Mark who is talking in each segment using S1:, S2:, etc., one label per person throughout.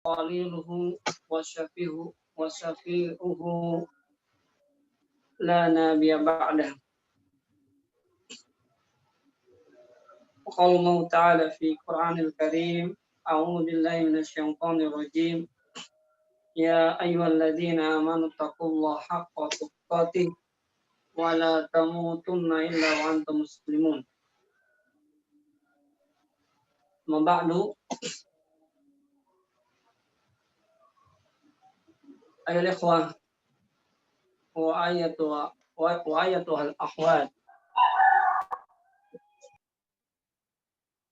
S1: قليله وشفيعه لا نبي بعده. وقال الله تعالى في القرآن الكريم: أعوذ بالله من الشيطان الرجيم. يا أيها الذين آمنوا اتقوا الله حق تقاته ولا تموتن إلا وأنتم مسلمون. أما بعد، أيها الإخوة وأيتها الأخوات،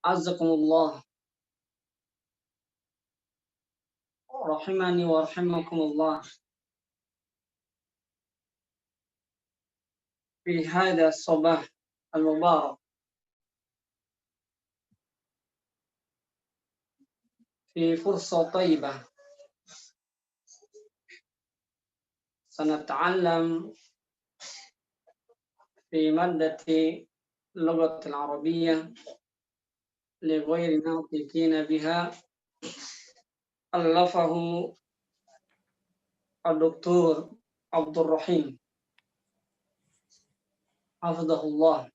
S1: عزكم الله، رحمني ورحمكم الله. في هذا الصباح المبارك، في فرصة طيبة، سنتعلم في مادة اللغة العربية لغير ناطقين بها، ألفه الدكتور عبد الرحيم حفظه الله.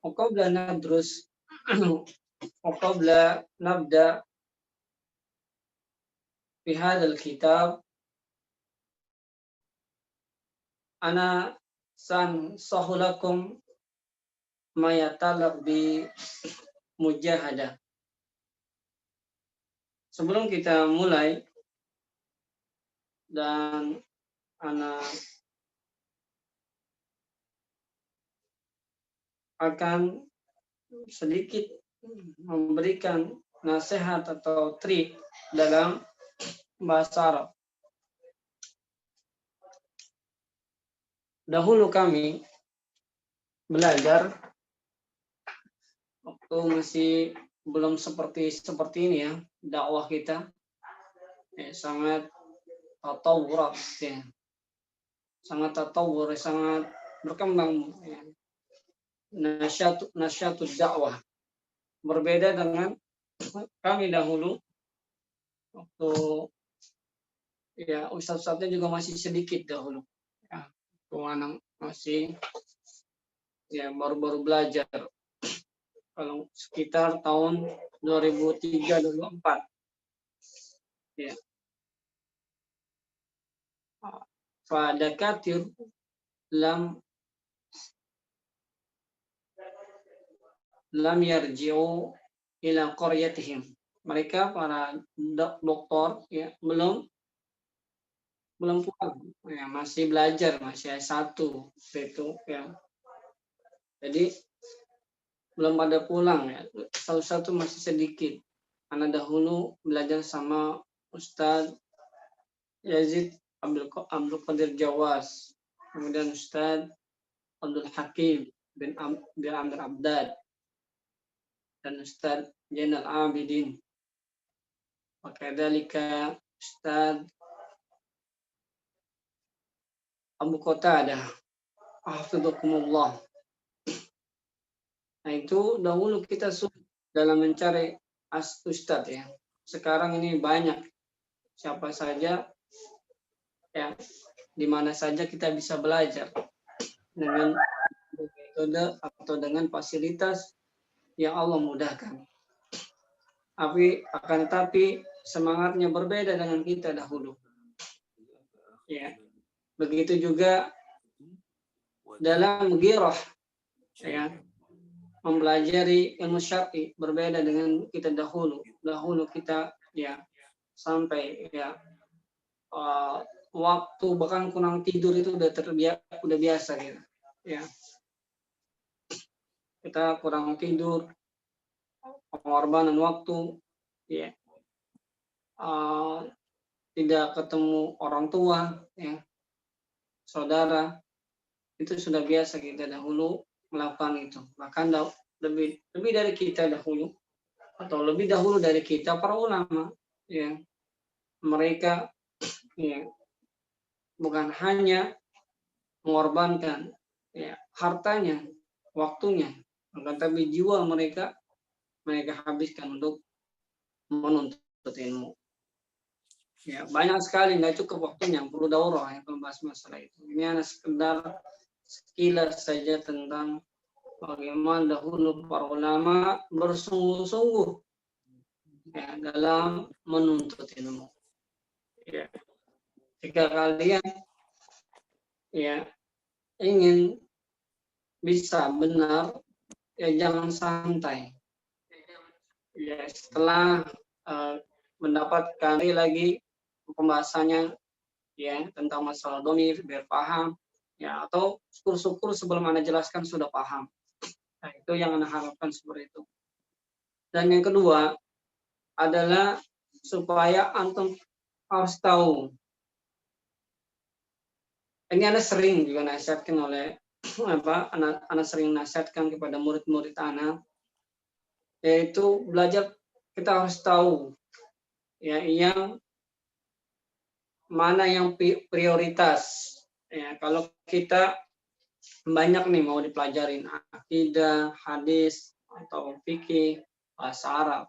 S1: وقبل نبدأ في هذا الكتاب، أنا سأنصح لكم ما يتعلق بمجاهدة. Sebelum kita mulai, dan Ana akan sedikit memberikan nasihat atau trik dalam bahasa Arab. Dahulu kami belajar waktu masih belum seperti ini ya, dakwah kita sangat tatawur, ya. Sangat tatawur, sangat berkembang, ya. Nasyatud dakwah. Berbeda dengan kami dahulu waktu ya ustaz-ustaznya juga masih sedikit dahulu. Ya, anak masih ya baru-baru belajar. Kalau sekitar tahun 2003-2004. Ya. Fadakatir lam yarji'u ila qaryatihim. Mereka para doktor ya belum pulang, ya masih belajar, masih S1 itu ya. Jadi belum pada pulang ya. Satu masih sedikit. Karena dahulu belajar sama Ustadz Yazid Abdul Qadir Jawas, kemudian Ustadz Abdul Hakim bin Amr Abdad, dan Ustadz Jainal Abidin. Wakadzalika Ustadz Abu Qatadah, hafidhakumullah. Nah, itu dahulu kita sulit dalam mencari ustadz ya. Sekarang ini banyak, siapa saja ya, di mana saja kita bisa belajar dengan metode atau dengan fasilitas yang Allah mudahkan. Tapi semangatnya berbeda dengan kita dahulu. Ya. Begitu juga dalam ghirah ya, mempelajari ilmu syar'i berbeda dengan kita dahulu. Dahulu kita ya sampai ya waktu bahkan kurang tidur itu udah biasa gitu. Ya. Kita kurang tidur, pengorbanan waktu, ya. Tidak ketemu orang tua, ya. Saudara, itu sudah biasa kita dahulu melakukan itu. Bahkan lebih dari kita dahulu, atau lebih dahulu dari kita para ulama, ya. Mereka ya bukan hanya mengorbankan ya hartanya, waktunya, tapi jiwa mereka mereka habiskan untuk menuntut ilmu. Ya, banyak sekali, nggak cukup waktunya, perlu daurah yang membahas masalah itu. Ini hanya sekedar sekilas saja tentang bagaimana dahulu para ulama bersungguh-sungguh ya, dalam menuntut ilmu. Ya. Jika kalian ya ingin bisa benar, ya jangan santai. Ya, setelah mendapatkan lagi pembahasannya ya tentang masalah domir biar paham ya, atau syukur-syukur sebelum Anda jelaskan sudah paham. Nah, itu yang Anda harapkan seperti itu. Dan yang kedua adalah supaya antum harus tahu. Ini Anda sering juga nasihatkan oleh anak sering nasihatkan kepada murid-murid anak, yaitu belajar kita harus tahu ya yang mana yang prioritas. Ya, kalau kita banyak nih mau dipelajarin akidah, hadis atau fikih, bahasa Arab.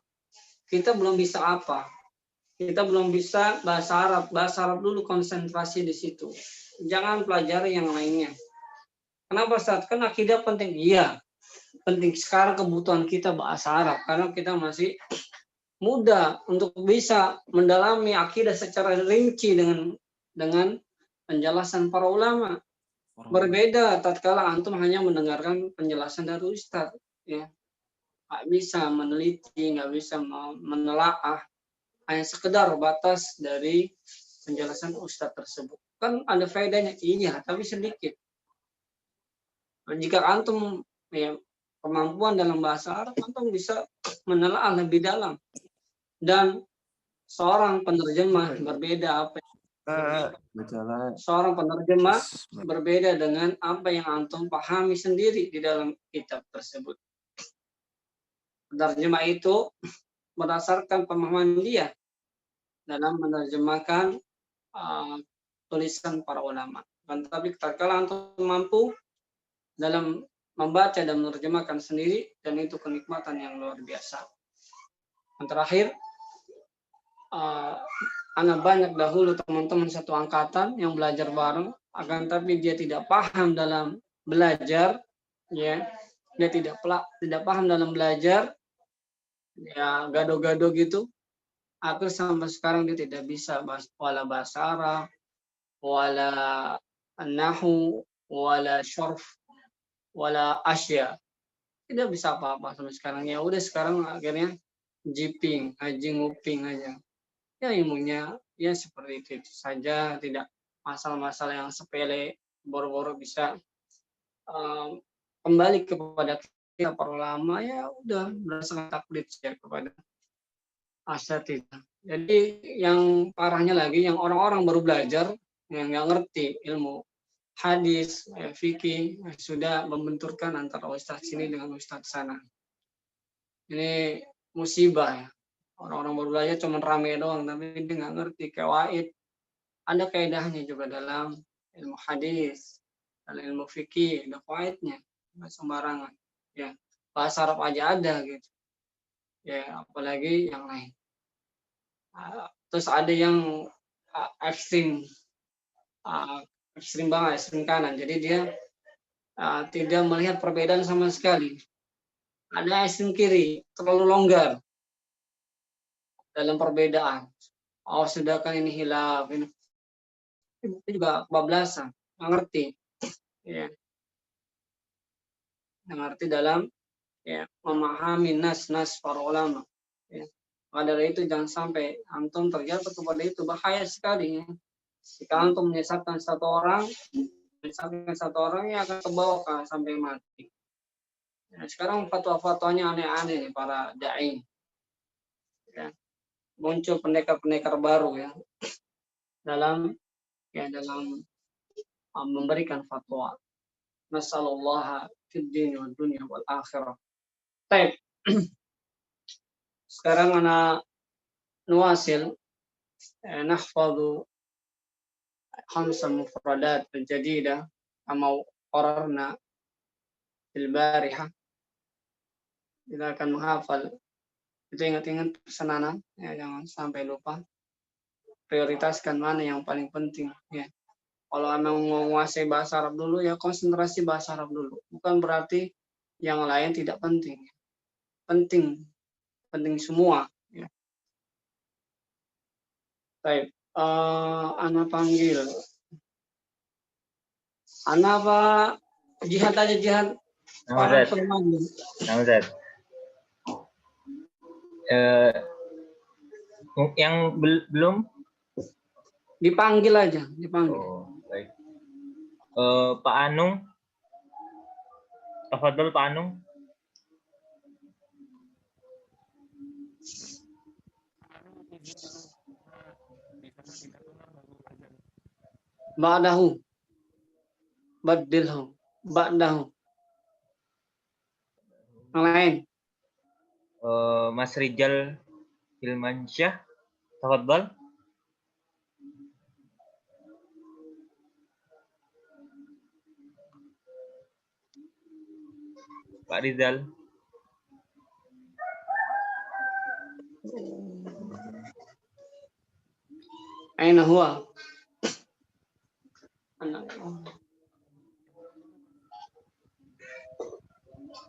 S1: Kita belum bisa apa? Kita belum bisa bahasa Arab. Bahasa Arab dulu konsentrasi di situ. Jangan pelajari yang lainnya. Kenapa Ustaz? Kan akidah penting. Iya, penting. Sekarang kebutuhan kita bahasa Arab karena kita masih mudah untuk bisa mendalami akidah secara rinci dengan penjelasan para ulama. Berbeda tatkala antum hanya mendengarkan penjelasan dari ustaz, ya. Nggak bisa meneliti, nggak bisa menelaah, hanya sekedar batas dari penjelasan ustaz tersebut. Kan ada faedahnya, iya, tapi sedikit. Jika antum ya, kemampuan dalam bahasa Arab, antum bisa menelaah lebih dalam. Dan seorang penerjemah berbeda apa seorang penerjemah berbeda dengan apa yang antum pahami sendiri di dalam kitab tersebut. Penerjemah itu berdasarkan pemahaman dia dalam menerjemahkan tulisan para ulama. Tapi tatkala antum mampu dalam membaca dan menerjemahkan sendiri, dan itu kenikmatan yang luar biasa. Yang terakhir, anak banyak dahulu teman-teman satu angkatan yang belajar bareng, akan tapi dia tidak paham dalam belajar, ya, dia tidak paham dalam belajar, ya gado-gado gitu. Akhir sampai sekarang dia tidak bisa wala bahasa Arab, wala nahu, wala syarf, wala asya. Tidak bisa apa-apa sampai sekarang. Ya udah sekarang akhirnya jiping, haji nguping aja. Ya ilmunya ya seperti itu saja, tidak masalah-masalah yang sepele, boro-boro bisa kembali kepada kita para ulama, ya udah berdasarkan taklid ya kepada asatidz. Jadi yang parahnya lagi, yang orang-orang baru belajar, yang nggak ngerti ilmu hadis, fikih, sudah membenturkan antara ustadz sini dengan ustadz sana. Ini musibah ya. Orang-orang baru belajar cuma rame doang, tapi dia nggak ngerti kawaid. Ada kaidahnya juga dalam ilmu hadis, dalam ilmu fikih, ada kaidahnya, nggak sembarangan. Ya, bahasa Arab aja ada gitu. Ya, apalagi yang lain. Terus ada yang ekstrim, ekstrim banget, ekstrim kanan. Jadi dia tidak melihat perbedaan sama sekali. Ada ekstrim kiri, terlalu longgar dalam perbedaan. Oh, sedangkan ini hilaf, ini itu juga kebablasan, nggak ngerti, ya, nggak ngerti dalam ya memahami nas-nas para ulama. Ya. Maka dari itu jangan sampai antum terjatuh kepada itu, bahaya sekali. Ya. Jika antum menyesatkan satu orang yang akan terbawa sampai mati. Ya, sekarang fatwa-fatwanya aneh-aneh nih para dai. Ya. Muncul pendekar-pendekar baru ya dalam memberikan fatwa. Nasallallahu fid din wad dunya wal akhirah. Baik. Sekarang ana nuwasil nahfadhu khamsa mufradat jadidah kama qararna fil barihah. Kita akan menghafal Itu ingat-ingat pesan Ana, ya, jangan sampai lupa. Prioritaskan mana yang paling penting. Ya. Kalau emang mau menguasai bahasa Arab dulu, ya konsentrasi bahasa Arab dulu. Bukan berarti yang lain tidak penting. Penting. Penting semua. Ya. Baik. Ana panggil. Ana apa? Jihad aja, jihad.
S2: Nama Zat. Yang belum
S1: Dipanggil aja, dipanggil.
S2: Oh, baik. Pak Anung. Tafadhol Pak Anung.
S1: Ba'dahu. Badilhu. Ba'dahu. Yang lain.
S2: Mas Rijal Hilmansyah. Tafadhol. Pak Rizal.
S1: Aina huwa?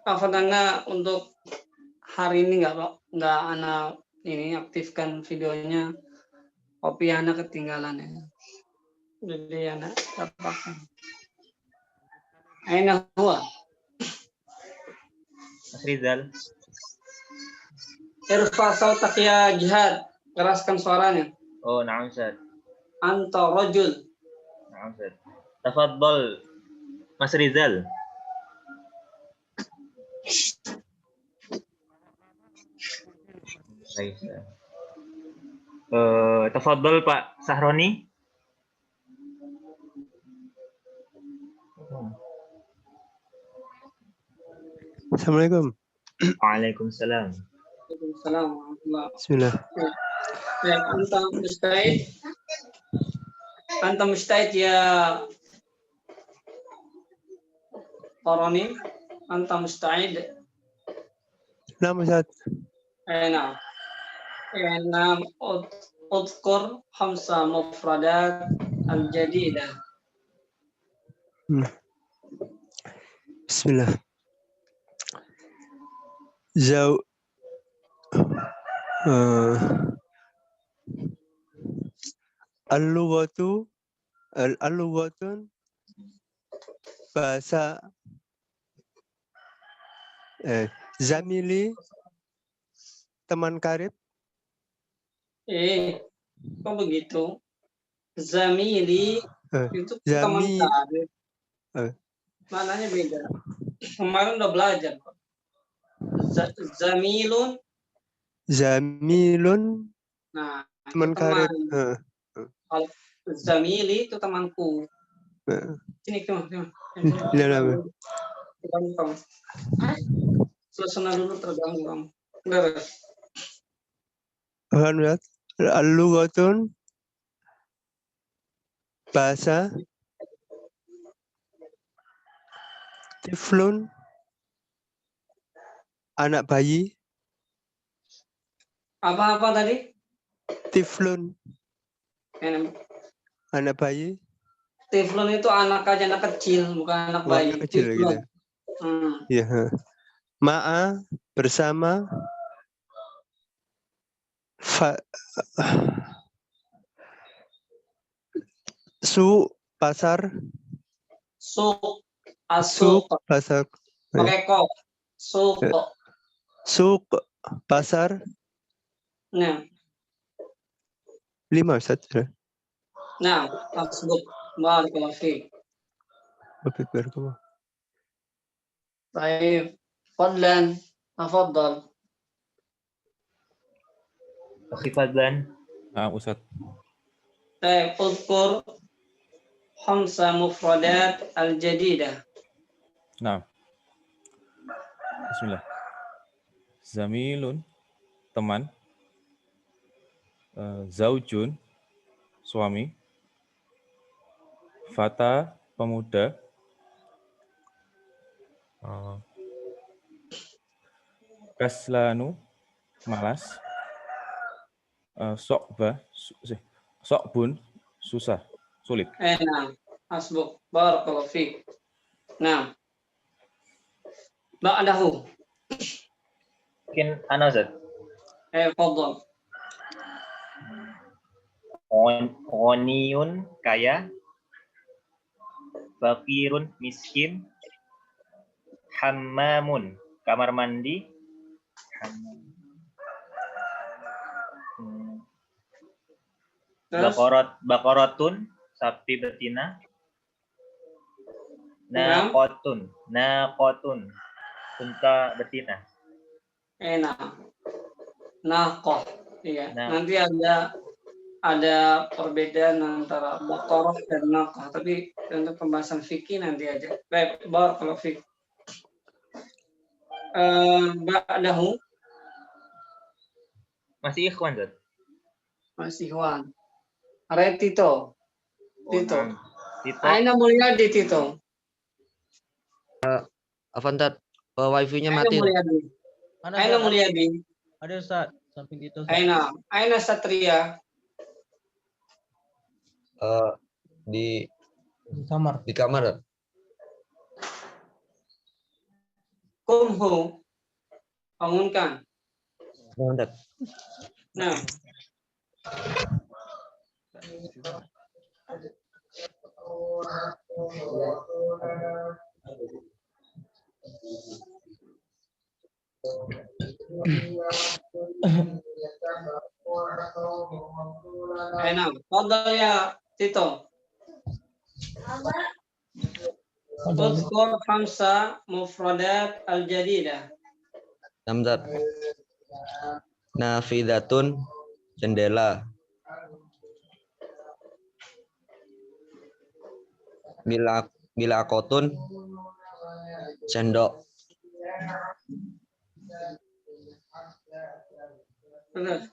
S1: Afadana untuk hari ini nggak Ana ini aktifkan videonya. Kopi Ana ketinggalan ya. Jadi Ana dapatkan. Aina huwa?
S2: Mas Rizal.
S1: Irfa sautak ya Jihad. Keraskan suaranya.
S2: Oh, na'am Ustaz.
S1: Anta rajul.
S2: Na'am Ustaz. Tafadhol Mas Rizal. Baik. Tafadhol Pak Sahroni.
S3: Assalamualaikum.
S2: Waalaikumsalam.
S1: Waalaikumsalam warahmatullahi.
S3: Bismillah.
S1: Ya, anta musta'id ya Qarani. Anta musta'id.
S3: Nama Ustaz.
S1: Nah. Nah, udhkur khamsa mufradat al-jadidah.
S3: Bismillah. Al-lughatun bahasa zamili teman karib.
S1: Kok begitu? Zamili itu teman karib. Maknanya beda. Kemarin udah belajar. Zamilun. Nah,
S3: teman karib.
S1: Kalau zamili itu temanku. Sini kamu. Kamu. Suasana dulu terganggu kamu. Beres.
S3: Al-lughatun bahasa tiflun anak bayi.
S1: Apa tadi?
S3: Tiflun anak bayi.
S1: Tiflun itu anak kecil, bukan anak bayi.
S3: Anak kecil gitu. Iya. Ma'a bersama. Su pasar. Suq pasar.
S1: Pakai kok.
S3: Suq pasar.
S1: Nah.
S3: 5 Ustaz.
S1: Nah, tersebut. Barakallahu fiik.
S3: Barakallahu.
S1: Baik. Fadlan. Tafadhal.
S2: Fadlan.
S4: Ustaz.
S1: Baik, udhkur khamsa mufradat al-jadidah.
S4: Nah. Bismillah. Zamilun teman. Zaujun suami. Fata pemuda. Kaslanu malas. Sokbun, susah, sulit.
S1: Nah, hasbuk. Barakallahu fiik. Nah, ba'dahu.
S2: Mungkin ana Ustaz.
S1: Fadhal.
S2: Oniyun kaya, fakirun miskin, hammamun kamar mandi, hammam.
S1: Terus,
S2: Bakorotun sapi betina, nakotun unta betina.
S1: nah, naqah. Iya.
S2: Nah,
S1: Nanti ada perbedaan antara baqarah dan naqah, tapi untuk pembahasan fikih nanti aja. Baik, barakallahu fiik. Ba'dahu
S2: masih ikhwan Ustaz.
S1: masih Wan. Tito. Tito.
S2: Nah, Tito.
S1: Aina Mulyadi Tito.
S5: Avantat, wifi-nya
S1: Aina
S5: mati.
S1: Mulyadi. Aina Mulyadi.
S6: Ada Ustaz, samping itu.
S1: Aina Satria.
S5: Di
S6: Kamar.
S5: di kamar.
S1: Kumhu. Bangunkan.
S5: Avantat.
S1: Nah, Aina. Fadhal ya Tito. Udhkur khamsa mufradat al-jadidah.
S5: Namzat. Nafidatun, jendela. Milakotun, sendok.
S1: Terus.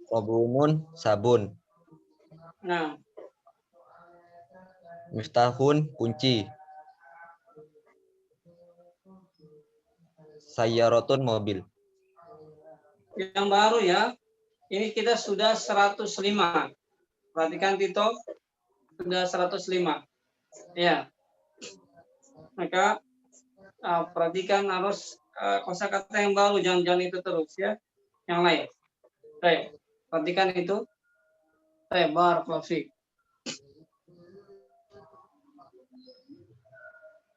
S5: Robumun, sabun.
S1: Nah,
S5: Miftahun, kunci. Sayyarotun, mobil.
S1: yang baru ya. Ini kita sudah 105. Perhatikan Tito. Sudah 105. Ya. Maka perhatikan harus kosakata yang baru, jangan itu terus ya. Yang lain. Baik. Perhatikan itu. Baik, barakallahu fiik.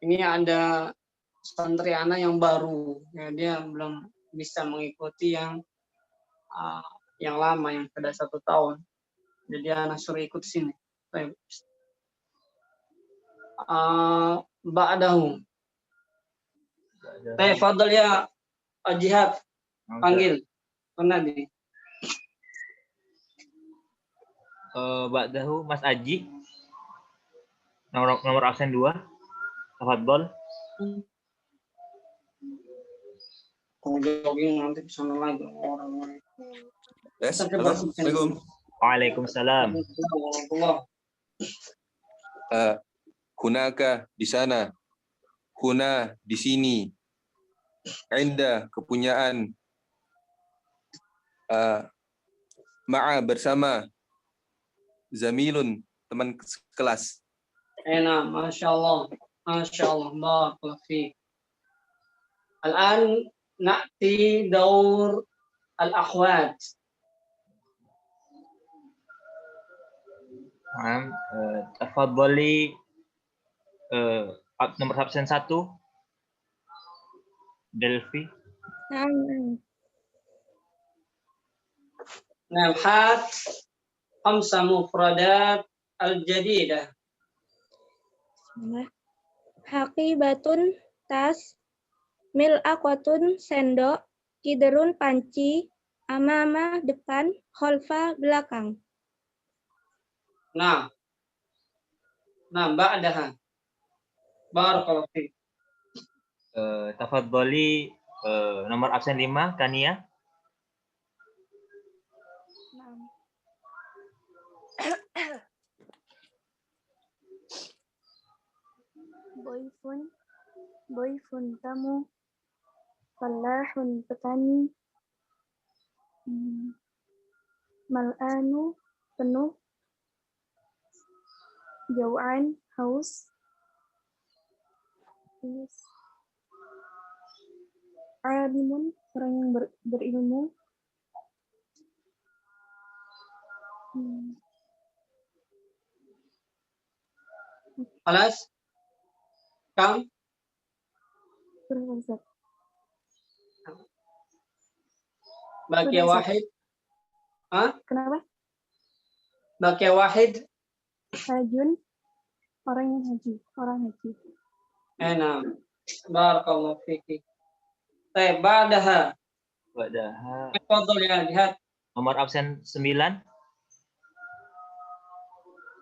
S1: Ini ada santri anak yang baru, ya, dia belum bisa mengikuti yang lama yang sudah 1 tahun. Jadi anak suruh ikut sini. Baik. Ba'dahu. Baik, fadhal ya Jihad. Panggil. Penadi.
S2: Ba'dahu Mas Aji. Nomor absen 2. Tafadhol.
S1: Kalau jogging nanti ke sana lagi orang-orang.
S7: Yes, halo, Assalamualaikum.
S2: Waalaikumsalam.
S7: Hunaka di sana, huna di sini, inda kepunyaan, ma'a bersama, zamilun teman kelas.
S1: Enak, masya Allah, barakallahu fiik. Al-an na'ti daur al-akhwat.
S2: Tafadhali nomor absen 1 Delvi.
S1: Nalhat khamsa mufradat al-jadidah.
S8: Haqibatun, tas. Mil'aqatun, sendok. Kidrun, panci. Amama, depan. Khalfa, belakang.
S1: Nah, ba'daha. Barakallahu fiik.
S2: Tafadhali nomor absen 5 Kania.
S8: Boyfun tamu. Falahun petani. Mal'anu, penuh. Jau'an, haus. Alimun, orang yang berilmu.
S1: Alas, kam,
S8: Berapa, Ustaz?
S1: baqiya
S8: Sudah, Ustaz.
S1: wahid. Hah?
S8: Kenapa?
S1: Baqiya wahid.
S8: Hajun, orang yang haji. Orang haji.
S1: Enak. Barakallahu fiki. Baik, ba'daha.
S2: Wadaha.
S1: Tafadhol ya, lihat.
S2: Nomor absen 9.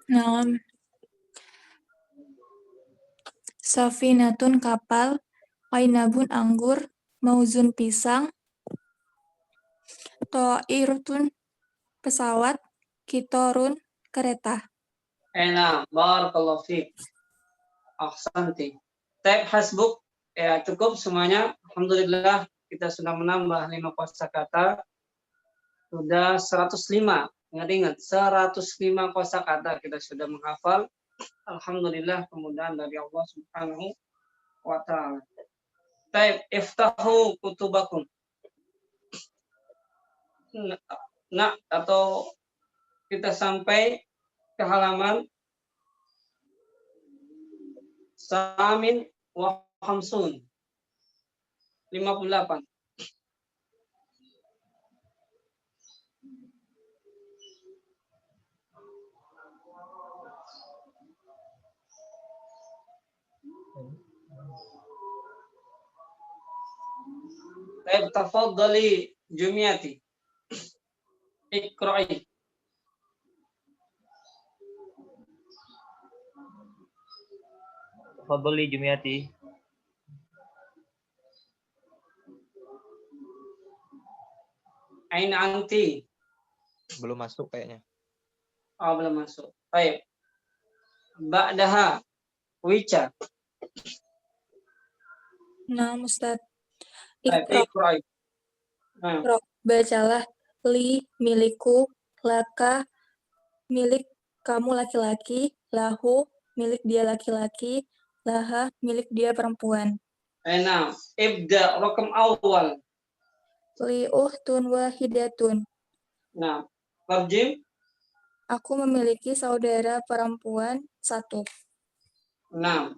S9: Naam. Safinatun kapal, ainabun anggur, mauzun pisang, ta'irutun pesawat, kitorun kereta.
S1: Enak. Barakallahu fik. Ahsanti. Baik, hasbuk. Ya, cukup semuanya. Alhamdulillah kita sudah menambah 5 kosakata. Sudah 105. Ingat-ingat, 105 kosakata kita sudah menghafal. Alhamdulillah, kemudahan dari Allah Subhanahu wa ta'ala. Baik, iftahu kutubakum. Nah, atau kita sampai ke halaman Samin wa Hamsun 58. Baik, tafadhali Jumiyati. Iqra'i.
S2: Tafadhali Jumiyati.
S1: Aina anti.
S5: Belum masuk kayaknya.
S1: Oh, belum masuk. Baik. Ba'daha. Wica.
S9: Naam, Ustaz.
S1: Baik,
S9: Iqra,
S1: iqra'i. Nah,
S9: Iqra, bacalah. Li, milikku, laka, milik kamu laki-laki, lahu, milik dia laki-laki, laha, milik dia perempuan.
S1: enak. Ibda rakam awal.
S9: Li uhtun wahidatun.
S1: Nah, tarjim.
S9: Aku memiliki saudara perempuan 1.
S1: Nah,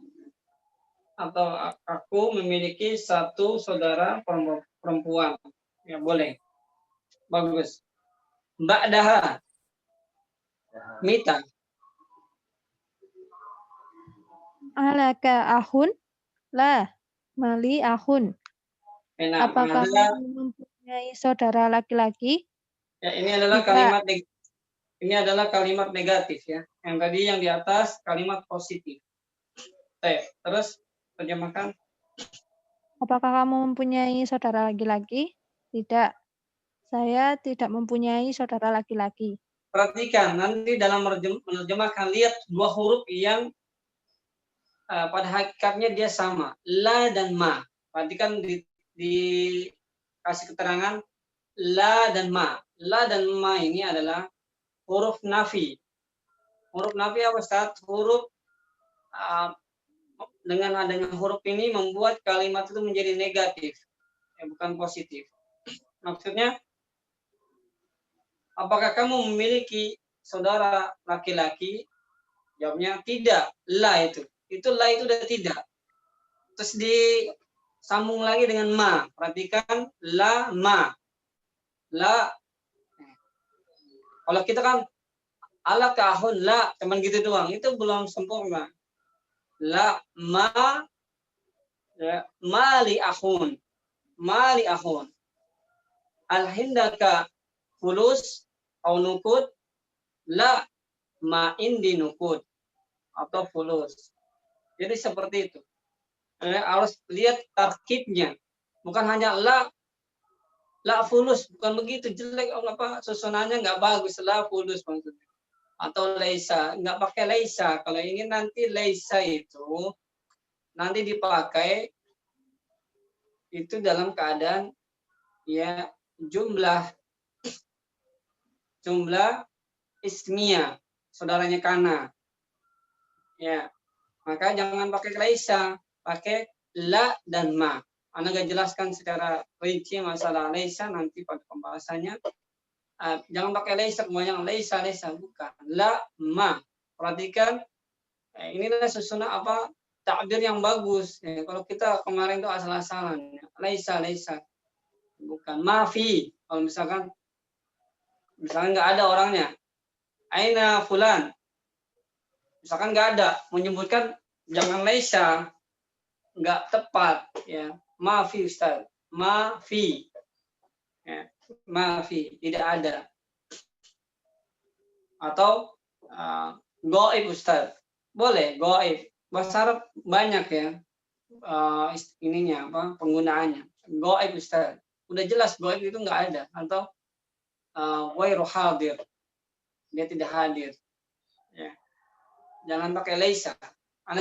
S1: atau aku memiliki 1 saudara perempuan. Ya, boleh. Bagus. Ba'daha. Mita.
S8: Alaka ahun? La, mali ahun.
S1: Enak.
S8: Apakah
S1: Ada,
S8: kamu mempunyai saudara laki-laki?
S1: ya, ini adalah
S8: Tidak.
S1: kalimat negatif ya. Yang tadi yang di atas kalimat positif. Terus terjemahkan.
S8: Apakah kamu mempunyai saudara laki-laki? Tidak. Saya tidak mempunyai saudara laki-laki.
S1: Perhatikan nanti dalam menerjemahkan, lihat 2 huruf yang pada hakikatnya dia sama, la dan ma. Perhatikan dikasih keterangan la dan ma. La dan ma ini adalah huruf nafi. Huruf nafi apa, Ustaz? Huruf dengan adanya huruf ini membuat kalimat itu menjadi negatif, ya, bukan positif. Maksudnya, apakah kamu memiliki saudara laki-laki? Jawabnya tidak. La itu. La itu udah tidak. Terus disambung lagi dengan ma. Perhatikan la ma. La. Kalau kita kan ala kahun la, cuman gitu doang. Itu belum sempurna. La ma, ya, mali ahun. Mali ahun. Al-hindaka fulus au nukud, la ma indi nukud atau fulus. Jadi seperti itu. Harus lihat tarkibnya. Bukan hanya la fulus, bukan begitu, jelek, susunannya nggak bagus, la fulus maksudnya. Atau laisa, nggak pakai laisa. Kalau ingin nanti laisa itu nanti dipakai itu dalam keadaan ya jumlah jumlah ismiyah, saudaranya kana. Ya, maka jangan pakai laisa, pakai la dan ma. Anda nggak jelaskan secara rinci masalah laisa nanti pada pembahasannya. Jangan pakai laisa, kebanyakan laisa, bukan. La, ma. Perhatikan, inilah susunan apa takbir yang bagus. Ya, kalau kita kemarin itu asal-asalan, laisa, bukan. Mafi, kalau misalkan nggak ada orangnya. Aina fulan. Misalkan nggak ada, menyebutkan jangan laisa, nggak tepat. Ya, mafi Ustaz, mafi. Ya, mafi, tidak ada. Atau goib Ustaz, boleh goib. Bahasa Arab banyak ya ininya apa penggunaannya. Goib Ustaz, udah jelas goib itu nggak ada. Atau ghairu hadir, dia tidak hadir. Ya, jangan pakai laisa.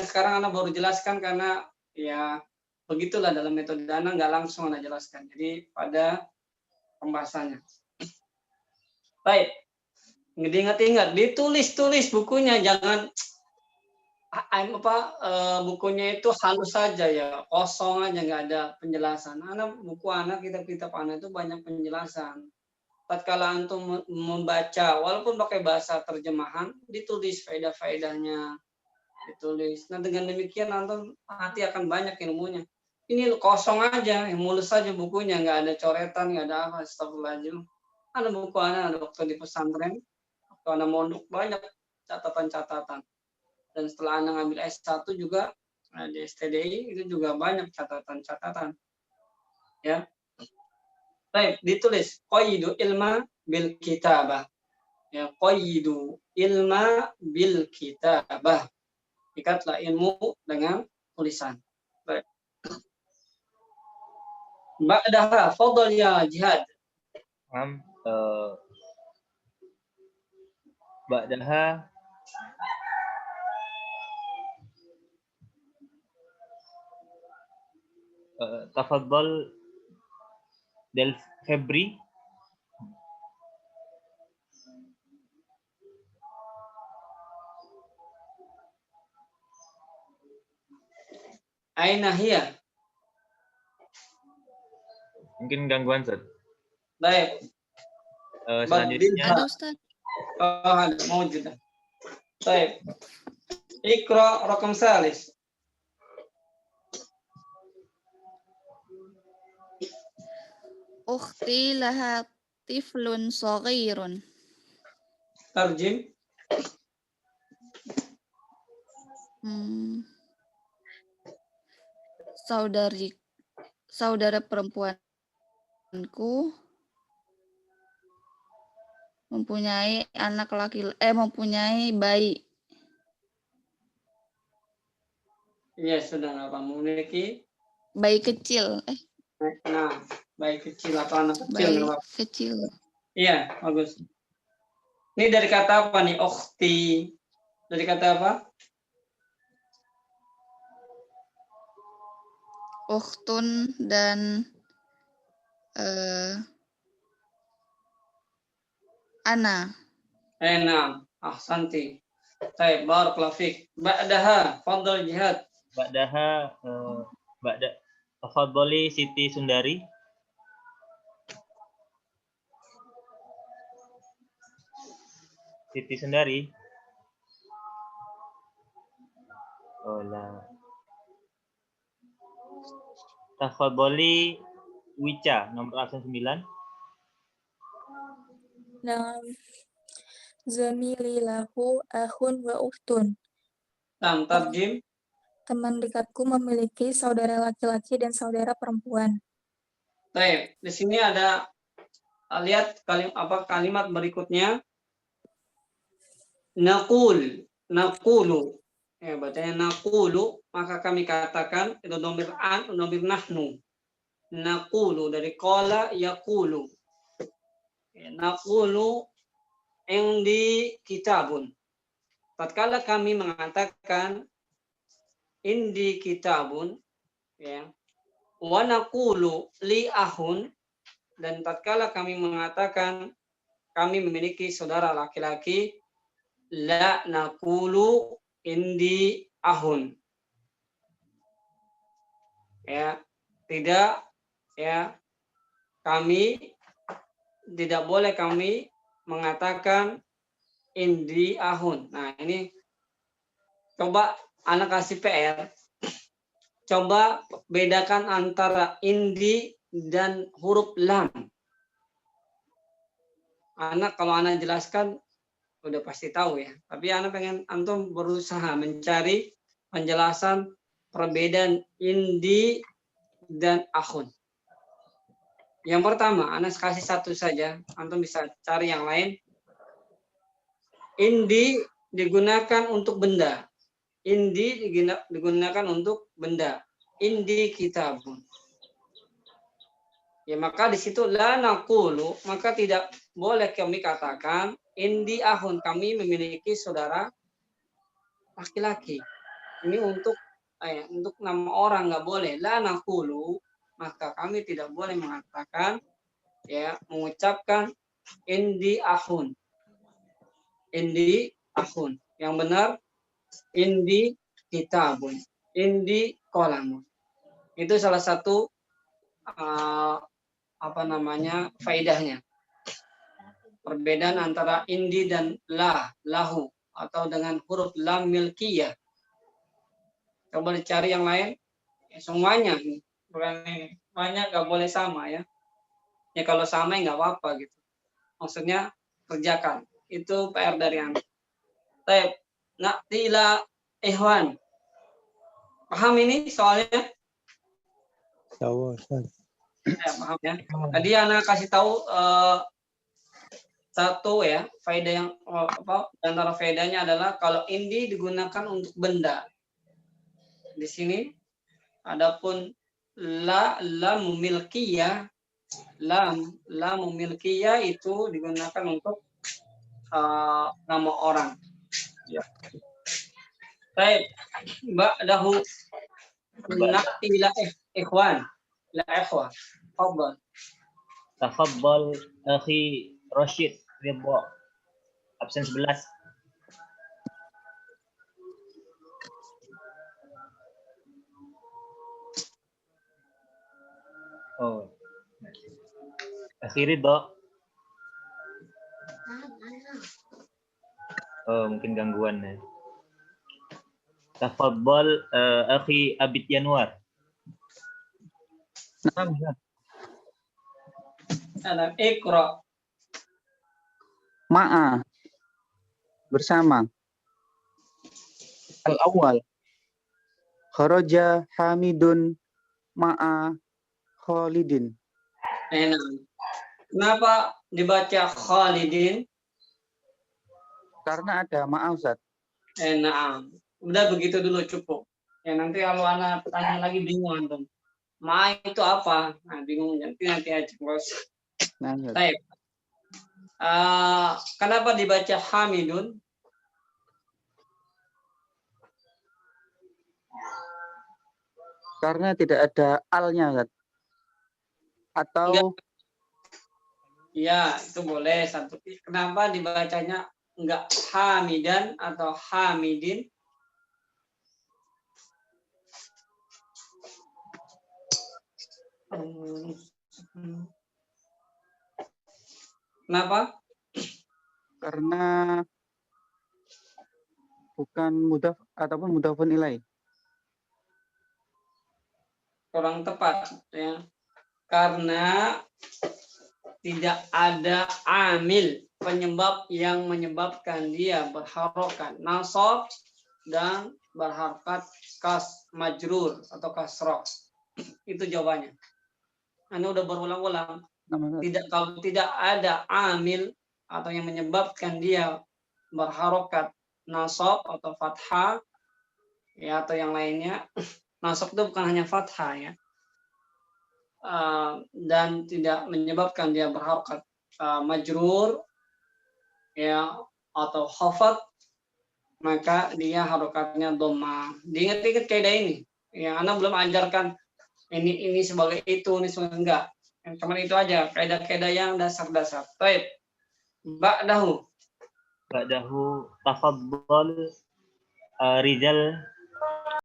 S1: Sekarang baru jelaskan karena ya begitulah dalam metode Ana nggak langsung Ana jelaskan. Jadi pada pembahasannya. Baik. Ingat, ditulis bukunya, jangan bukunya itu halus saja ya, kosong aja nggak ada penjelasan. Buku anak kitab anak itu banyak penjelasan. Tatkala antum membaca, walaupun pakai bahasa terjemahan, ditulis faedah-faedahnya, ditulis. Nah dengan demikian antum hati akan banyak ilmunya. Ini kosong aja, mulus saja bukunya, nggak ada coretan, nggak ada apa. Astagfirullahaladzim. Ada buku anak, ada waktu di pesantren, waktu anak mondok banyak catatan-catatan. Dan setelah anak ngambil S1 juga di STDI itu juga banyak catatan-catatan. Ya. Baik, ditulis qayyidu ilma bil kitabah. Ya, qayyidu ilma bil kitabah. Ikatlah ilmu dengan tulisan. Baik. Ba'daha fadhal ya jihad.
S2: Ba'daha tafaddal del Febri.
S1: Aina hiya?
S2: Mungkin gangguan, Ustaz.
S1: Baik.
S2: Selanjutnya
S9: Ada Ustaz.
S1: ada mawjud. Baik. Iqra rakam salis.
S9: Ukhti laha tiflun shaghirun.
S1: Tarjim.
S9: Saudara perempuanku mempunyai mempunyai bayi.
S1: Iya, sudah apa memiliki
S9: Bayi kecil.
S1: Nah, bayi kecil atau anak kecil.
S9: Bayi kecil.
S1: Iya, bagus. Ini dari kata apa nih? Ukhti. Dari kata apa?
S9: Ukhtun dan ana.
S1: Enam. Ahsanti. Baik, barakallahu fiik. Ba'daha fadhal jihad.
S2: Ba'daha tafaddali Siti Sundari. Siti Sundari. Tafaddali Wica, nomor absen 9.
S9: Nam zamili lahu akhun wa ukhtun.
S1: Tarjim.
S9: Teman dekatku memiliki saudara laki-laki dan saudara perempuan.
S1: Baik, di sini ada lihat kalimat berikutnya. Naqulu. Ya, bacanya naqulu, maka kami katakan itu domir nahnu. Naqulu dari qala yaqulu. Ya, naqulu yang di kitabun. Tatkala kami mengatakan indi kitabun, ya, wa naqulu li ahun, dan tatkala kami mengatakan kami memiliki saudara laki-laki. La naqulu indi ahun. Ya, tidak ya, kami tidak boleh kami mengatakan indi ahun. Nah, ini coba anak kasih PR. Coba bedakan antara indi dan huruf lam. Anak kalau anak jelaskan udah pasti tahu ya. Tapi anak pengen antum berusaha mencari penjelasan perbedaan indi dan akhun. Yang pertama, anak kasih satu saja. Antum bisa cari yang lain. Indi digunakan untuk benda. Indi digunakan untuk benda. Indi kitabun. Ya, maka di situ la naqulu, maka tidak boleh kami katakan indi ahun, kami memiliki saudara laki-laki. Ini untuk nama orang nggak boleh. La naqulu, maka kami tidak boleh mengatakan ya, mengucapkan indi ahun. Indi ahun. Yang benar indi kitabun. Indi qalamun. Itu salah satu faedahnya. Perbedaan antara indi dan lahu atau dengan huruf lam milkiyah. Coba dicari yang lain. Ya, semuanya bukan ini. Semuanya nggak boleh sama ya. Ya kalau sama ya nggak apa-apa gitu. Maksudnya kerjakan. Itu PR dari Anda. Baik, na'tila ihwan. Paham ini soalnya?
S3: Tahu, Ustaz.
S1: Ya, paham ya. Tadi anak kasih tahu satu ya, faedah yang antara faedahnya adalah kalau indi digunakan untuk benda. Di sini adapun lam milkiyah, lam milkiyah itu digunakan untuk nama orang. Ya. Baik, ba'dahu na'tila ikhwan. La ikhwan. Tafadhal.
S2: Tafaddal akhi Rashid Ridha. Absen 11. Oh. Akhi Ridha. Oh, mungkin gangguan ya. Tafaddal akhi Abid Yanwar.
S1: Salam ikra.
S10: Ma'a. Bersama. Al-awwal. Kharaja Hamidun ma'a Khalidin.
S1: Enak. Kenapa dibaca Khalidin?
S10: Karena ada ma'a, Ustaz.
S1: Enak. Udah begitu dulu cukup. Ya nanti kalau anak tanya lagi bingung antum. Ma itu apa? Nah, bingung nanti aja.
S10: Nah,
S1: Baik. Kenapa dibaca Hamidun?
S10: Karena tidak ada alnya, Ustaz. Atau
S1: Enggak. Ya, itu boleh satu. Kenapa dibacanya enggak Hamidan atau Hamidin? Kenapa?
S10: karena bukan mudhaf ataupun mudhafun ilaih.
S1: Kurang tepat ya. Karena tidak ada amil penyebab yang menyebabkan dia berharokat nasab dan berharokat kas majrur atau kasroh. Itu jawabannya. Anda udah berulang-ulang. Kalau tidak ada amil atau yang menyebabkan dia berharokat nasab atau fathah ya atau yang lainnya. Nasab itu bukan hanya fathah ya. Dan tidak menyebabkan dia berharokat majrur ya atau khafat, maka dia harokatnya dhammah. Diingat-ingat kaidah ini. Ya, Anda belum ajarkan ini sebagai itu, ini sebagai enggak. Cuma itu aja, kaidah-kaidah yang dasar-dasar. Baik. Ba'dahu.
S2: Ba'dahu tafaddal rijal